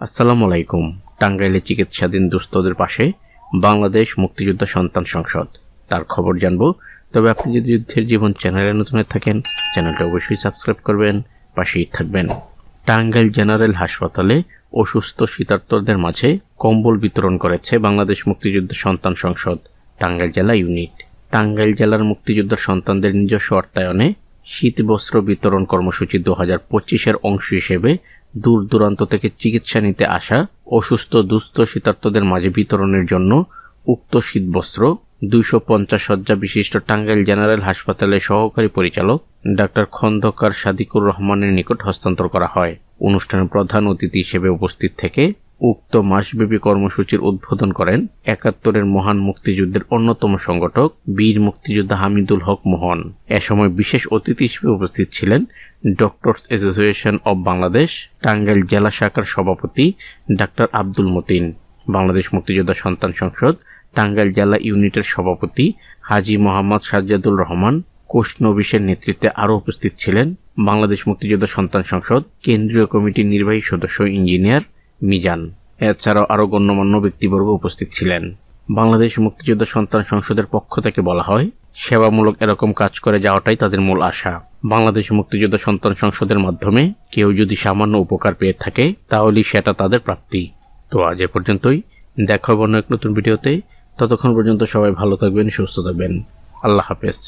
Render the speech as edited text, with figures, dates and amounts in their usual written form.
আসসালামু আলাইকুম। টাঙ্গাইলে চিকিৎসাধীন দুস্থদের পাশে বাংলাদেশ মুক্তিযোদ্ধা সন্তান সংসদ, তার খবর জানবো। তবে আপনি যদি যুদ্ধের জীবন চ্যানেলে নতুন হয়ে থাকেন, চ্যানেলটা অবশ্যই সাবস্ক্রাইব করবেন, পাশেই থাকবেন। টাঙ্গাইল জেনারেল হাসপাতালে অসুস্থ শীতার্তদের মাঝে কম্বল বিতরণ করেছে বাংলাদেশ মুক্তিযোদ্ধা সন্তান সংসদ টাঙ্গাইল জেলা ইউনিট। টাঙ্গাইল জেলার মুক্তিযোদ্ধার সন্তানদের নিজস্ব অর্থায়নে শীত বস্ত্র বিতরণ কর্মসূচি 2025-এর অংশ হিসেবে দূর দূরান্ত থেকে চিকিৎসা নিতে আসা অসুস্থ দুস্থ শীতার্তদের মাঝে বিতরণের জন্য উক্ত শীতবস্ত্র 250 শয্যা বিশিষ্ট টাঙ্গাইল জেনারেল হাসপাতালের সহকারী পরিচালক ডাক্তার খন্দকার সাদিকুর রহমানের নিকট হস্তান্তর করা হয়। অনুষ্ঠানে প্রধান অতিথি হিসেবে উপস্থিত থেকে উক্ত মাসব্যাপী কর্মসূচির উদ্বোধন করেন 71-এর মহান মুক্তিযুদ্ধের অন্যতম সংগঠক বীর মুক্তিযোদ্ধা হামিদুল হক মোহন। এ সময় বিশেষ অতিথি হিসেবে উপস্থিত ছিলেন doctors association of Bangladesh Tangail জেলা শাখার সভাপতি ডাক্তার আব্দুল মতিন, বাংলাদেশ মুক্তিযোদ্ধা সন্তান সংসদ টাঙ্গাইল জেলা ইউনিটের সভাপতি হাজী মোহাম্মদ সাজ্জাদুল রহমান কোষ নবিশের নেতৃত্বে আরও উপস্থিত ছিলেন বাংলাদেশ মুক্তিযোদ্ধা সন্তান সংসদ কেন্দ্রীয় কমিটির নির্বাহী সদস্য ইঞ্জিনিয়ার মিজান। এছাড়াও আরও গণ্যমান্য ব্যক্তিবর্গ উপস্থিত ছিলেন। বাংলাদেশ মুক্তিযোদ্ধা সন্তান সংসদের পক্ষ থেকে বলা হয়, সেবামূলক এরকম কাজ করে যাওয়াটাই তাদের মূল আশা। বাংলাদেশ মুক্তিযোদ্ধা সন্তান সংসদের মাধ্যমে কেউ যদি সামান্য উপকার পেয়ে থাকে তাহলেই সেটা তাদের প্রাপ্তি। তো আজ এ পর্যন্তই, দেখা হবে অন্য এক নতুন ভিডিওতে। ততক্ষণ পর্যন্ত সবাই ভালো থাকবেন, সুস্থ থাকবেন। আল্লাহ হাফেজ।